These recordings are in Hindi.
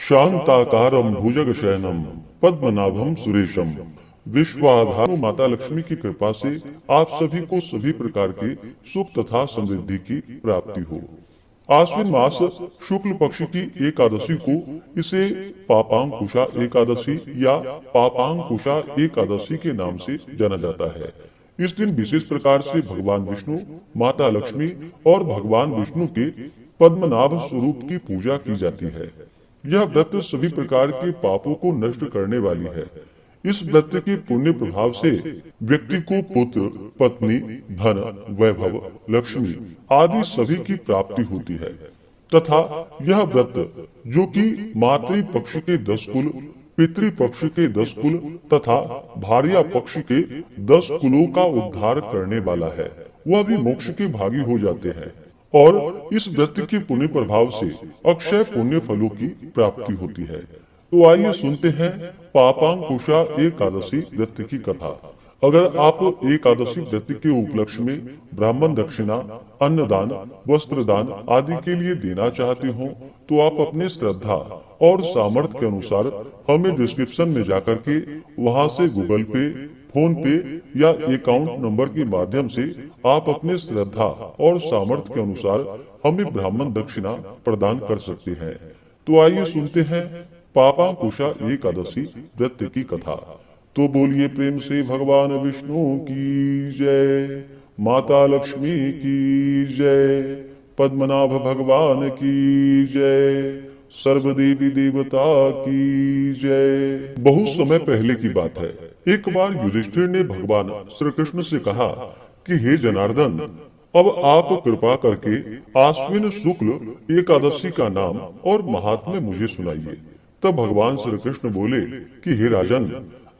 शांताकारं भुजगशयनं पद्मनाभं सुरेशम। विश्वाधारु माता लक्ष्मी की कृपा से आप सभी को सभी प्रकार के सुख तथा समृद्धि की प्राप्ति हो। आश्विन मास शुक्ल पक्ष की एकादशी को इसे पापांकुशा एकादशी या पापांकुशा एकादशी के नाम से जाना जाता है। इस दिन विशेष प्रकार से भगवान विष्णु, माता लक्ष्मी और भगवान विष्णु के पद्मनाभ स्वरूप की पूजा की जाती है। यह व्रत सभी प्रकार के पापों को नष्ट करने वाली है। इस व्रत के पुण्य प्रभाव से व्यक्ति को पुत्र, पत्नी, धन, वैभव, लक्ष्मी आदि सभी की प्राप्ति होती है तथा यह व्रत जो कि मातृ पक्ष के 10 कुल, पितृ पक्ष के 10 कुल तथा भार्या पक्ष के 10 कुलों का उद्धार करने वाला है, वह भी मोक्ष के भागी हो जाते हैं और इस व्रत के पुण्य प्रभाव से अक्षय पुण्य फलों की प्राप्ति होती है। तो आइए सुनते हैं पापांकुशा एकादशी व्रत की कथा। अगर आप एकादशी व्रत के उपलक्ष्य में ब्राह्मण दक्षिणा, अन्नदान, वस्त्रदान आदि के लिए देना चाहते हो तो आप अपने श्रद्धा और सामर्थ्य के अनुसार हमें डिस्क्रिप्शन में जाकर के वहां से गूगल पे, फोन पे या अकाउंट नंबर के माध्यम से आप अपने श्रद्धा और सामर्थ्य के अनुसार हमें ब्राह्मण दक्षिणा प्रदान कर सकते हैं। तो आइए सुनते हैं पापांकुशा एकादशी व्रत की कथा। तो बोलिए प्रेम से भगवान विष्णु की जय, माता लक्ष्मी की जय, पद्मनाभ भगवान की जय, सर्वदेवी देवता की जय। बहुत समय पहले की बात है। एक बार युधिष्ठिर ने भगवान श्री कृष्ण से कहा कि हे जनार्दन, अब आप कृपा करके आश्विन शुक्ल एकादशी का नाम और महात्म्य मुझे सुनाइए। तब भगवान श्री कृष्ण बोले कि हे राजन,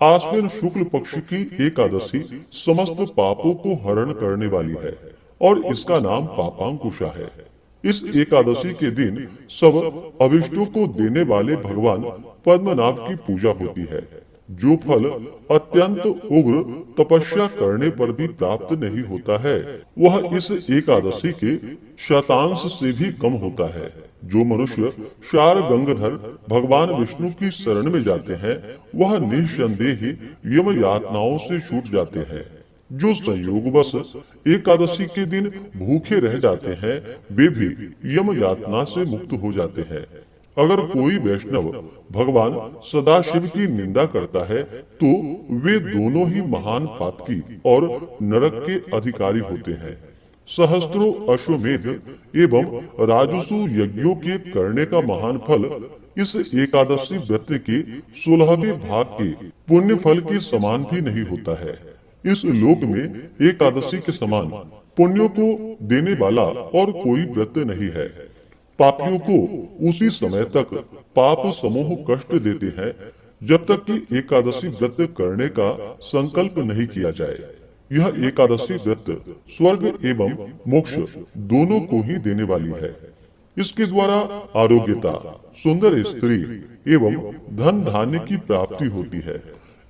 आश्विन शुक्ल पक्ष की एकादशी समस्त पापों को हरण करने वाली है और इसका नाम पापांकुशा है। इस एकादशी के दिन सब अभिष्टों को देने वाले भगवान पद्मनाभ की पूजा होती है, जो फल अत्यंत उग्र तपस्या करने पर भी प्राप्त नहीं होता है, वह इस एकादशी के शतांश से भी कम होता है। जो मनुष्य शार गंगाधर भगवान विष्णु की शरण में जाते हैं, वह निःसंदेह यम यातनाओं से छूट जाते हैं। जो संयोगवश एकादशी के दिन भूखे रह जाते हैं, वे भी यम यातना से मुक्त हो जाते हैं। अगर कोई वैष्णव भगवान सदाशिव की निंदा करता है तो वे दोनों ही महान पातकी और नरक के अधिकारी होते हैं। सहस्त्रों अश्वमेध एवं राजसु यज्ञों के करने का महान फल इस एकादशी व्रत के 16वें भाग के पुण्य फल के समान भी नहीं होता है। इस लोक में एकादशी के समान पुण्यों को देने वाला और कोई व्रत नहीं है। पापियों को उसी समय तक पाप समूह कष्ट देते हैं जब तक कि एकादशी व्रत करने का संकल्प नहीं किया जाए। यह एकादशी व्रत स्वर्ग एवं मोक्ष दोनों को ही देने वाली है। इसके द्वारा आरोग्यता, सुंदर स्त्री एवं धन धान्य की प्राप्ति होती है।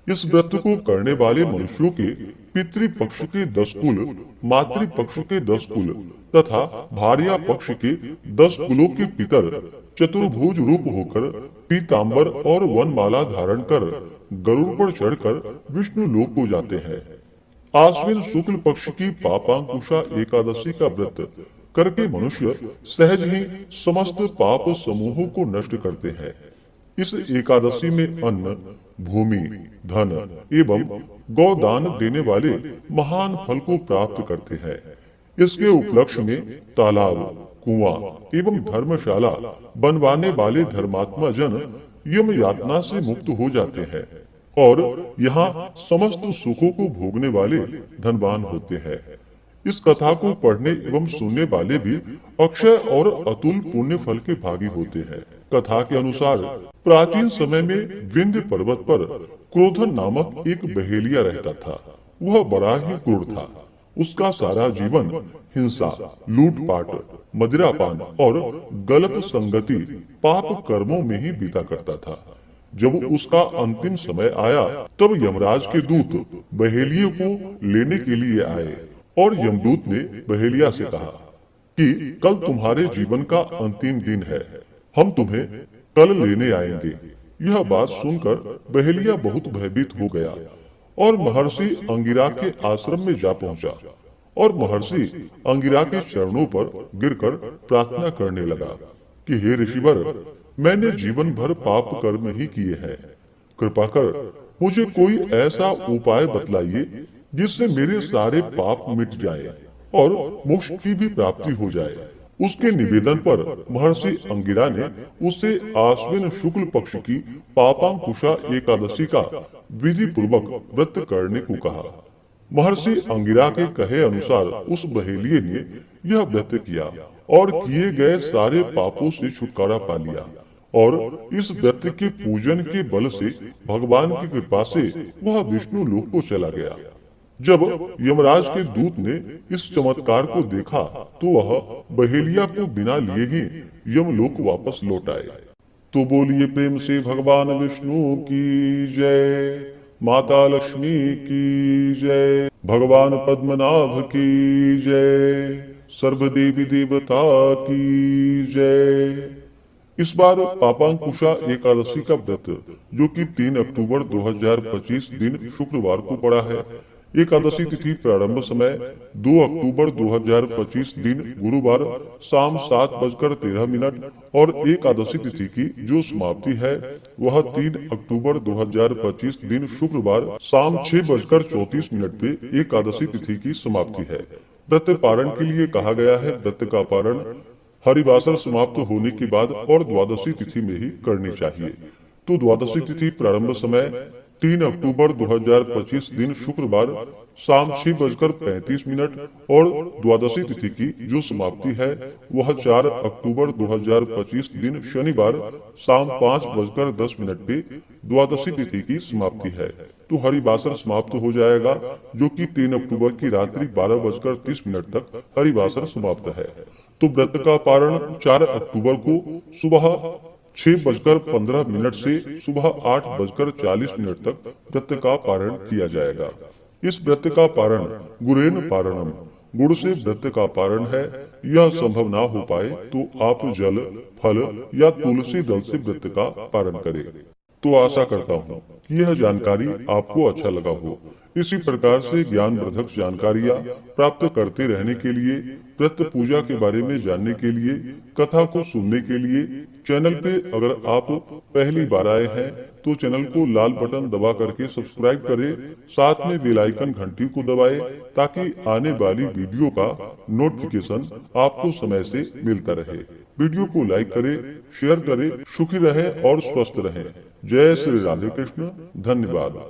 इस व्रत को करने वाले मनुष्यों के पितृ पक्ष के 10 कुल, मातृ पक्ष के 10 कुल तथा भार्या पक्ष के 10 कुलों के पितर चतुर्भुज रूप होकर पीतांबर और वनमाला धारण कर गरुड़ पर चढ़कर विष्णु लोक को जाते हैं। आश्विन शुक्ल पक्ष की पापांकुशा एकादशी का व्रत करके मनुष्य सहज ही समस्त पाप समूहों को नष्ट करते हैं। इस एकादशी में अन्न, भूमि, धन एवं गौदान देने वाले महान फल को प्राप्त करते हैं। इसके उपलक्ष्य में तालाब, कुआं एवं धर्मशाला बनवाने वाले धर्मात्मा जन यम यातना से मुक्त हो जाते हैं और यहाँ समस्त सुखों को भोगने वाले धनवान होते हैं। इस कथा को पढ़ने एवं सुनने वाले भी अक्षय और अतुल पुण्य फल के भागी होते हैं। कथा के अनुसार प्राचीन समय में विंध्य पर्वत पर क्रोधन नामक एक बहेलिया रहता था। वह बड़ा ही क्रूर था। उसका सारा जीवन हिंसा, लूटपाट, मदिरापान और गलत संगति पाप कर्मों में ही बीता करता था। जब उसका अंतिम समय आया तब यमराज के दूत बहेलिये को लेने के लिए आए और यमदूत ने बहेलिया से कहा कि कल तुम्हारे जीवन का अंतिम दिन है। हम तुम्हें कल लेने आएंगे। यह बात सुनकर बहेलिया बहुत भयभीत हो गया और महर्षि अंगिरा के आश्रम में जा पहुंचा और महर्षि अंगिरा के चरणों पर गिरकर प्रार्थना करने लगा कि हे ऋषिवर, मैंने जीवन भर पाप कर्म ही किए हैं। कृपा कर मुझे कोई ऐसा उपाय बतलाइए जिससे मेरे सारे पाप मिट जाए और मोक्ष की भी प्राप्ति हो जाए। उसके निवेदन पर महर्षि अंगिरा ने उससे आश्विन शुक्ल पक्ष की पापांकुशा एकादशी का विधि पूर्वक व्रत करने को कहा। महर्षि अंगिरा के कहे अनुसार उस बहेलिये ने यह व्रत किया और किए गए सारे पापों से छुटकारा पा लिया और इस व्रत के पूजन के बल से भगवान की कृपा से वह विष्णु लोक को चला गया। जब यमराज के दूत ने इस चमत्कार को देखा तो वह बहेलिया को बिना लिए ही यमलोक वापस लौट आए। तो बोलिए प्रेम से भगवान विष्णु की जय, माता लक्ष्मी की जय, भगवान पद्मनाभ की जय, सर्व देवी देवता की जय। इस बार पापांकुशा एकादशी का व्रत जो कि 3 अक्टूबर 2025 दिन शुक्रवार को पड़ा है। एकादशी तिथि प्रारंभ समय 2 अक्टूबर 2025 दिन गुरुवार शाम 7:13 और एकादशी तिथि की जो समाप्ति है वह 3 अक्टूबर 2025 दिन शुक्रवार शाम 6:34 पे एकादशी तिथि की समाप्ति है। व्रत पारण के लिए कहा गया है। व्रत का पारण हरिवासर समाप्त होने के बाद और द्वादशी तिथि में ही करनी चाहिए। तो द्वादशी तिथि प्रारंभ समय 3 अक्टूबर 2025 दिन शुक्रवार शाम 6:35 और द्वादशी तिथि की जो समाप्ति है वह 4 अक्टूबर 2025 दिन शनिवार शाम 5:10 पे द्वादशी तिथि की समाप्ति है। तो हरिवासर समाप्त हो जाएगा जो कि 3 अक्टूबर की रात्रि 12:30 तक हरिवासर समाप्त है। तो व्रत का पारण 4 अक्टूबर को सुबह 6:15 से सुबह 8:40 तक व्रत का पारण किया जाएगा। इस व्रत का पारण गुरेन पारणम, गुड़ से व्रत का पारण है। यह संभव ना हो पाए तो आप जल, फल या तुलसी दल से व्रत का पारण करें। तो आशा करता हूँ कि यह जानकारी आपको अच्छा लगा हो। इसी प्रकार से ज्ञानवर्धक जानकारियाँ प्राप्त करते रहने के लिए, व्रत पूजा के बारे में जानने के लिए, कथा को सुनने के लिए चैनल पे अगर आप पहली बार आए हैं तो चैनल को लाल बटन दबा करके सब्सक्राइब करें, साथ में बेल आइकन घंटी को दबाएं ताकि आने वाली वीडियो का नोटिफिकेशन आपको समय से मिलता रहे। वीडियो को लाइक करें, शेयर करें, सुखी रहें और स्वस्थ रहें। जय श्री राधे कृष्ण। धन्यवाद।